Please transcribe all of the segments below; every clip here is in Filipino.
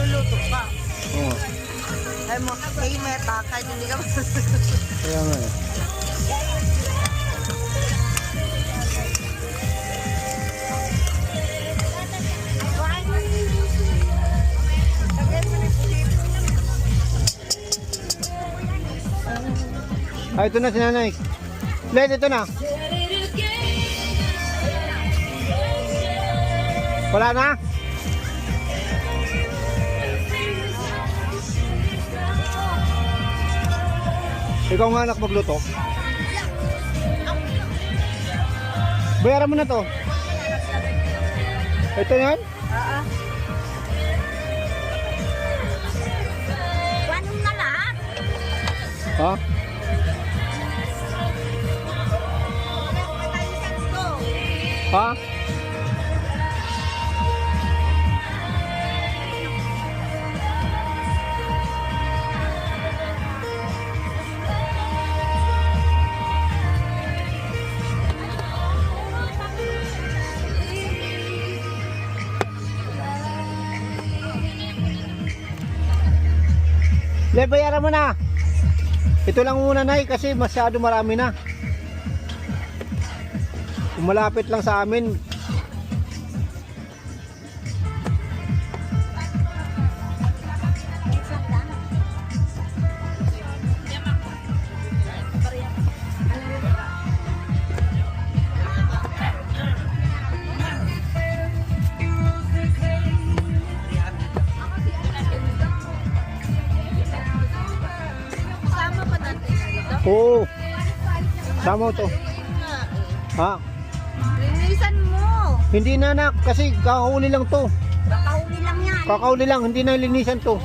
magluluto ka. Oo. Ay mo, may meta, kahit hindi ka Kaya nga eh. Ah, ito na si nanay. Let, ito na. Wala na? Ikaw nga anak magluto. Bayaran mo na to. Ito yan? Oo. Wanong na lahat. Ha? Ha? Le, bayaran mo na. Ito lang muna nay kasi masyado marami na. Kung malapit lang sa amin. Sama pa natin dito. Oo. Sama to. Ha? Linisan mo. Hindi na anak kasi kakahuli lang to. Kakahuli lang yan. Kakahuli lang, hindi na linisan to.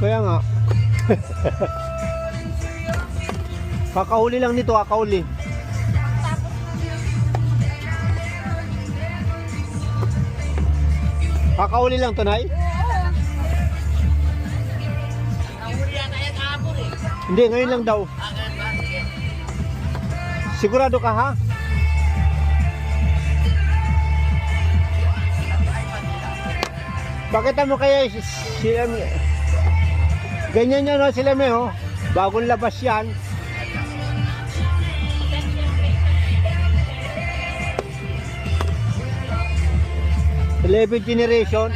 Kaya nga. Kakahuli lang nito, kakahuli. Kakahuli lang to, Nay? Hindi, ngayon lang daw. Sigurado ka ha? Pakita mo kaya sila ganyan yan, no, sila may oh. Bagong labas yan. '11th generation.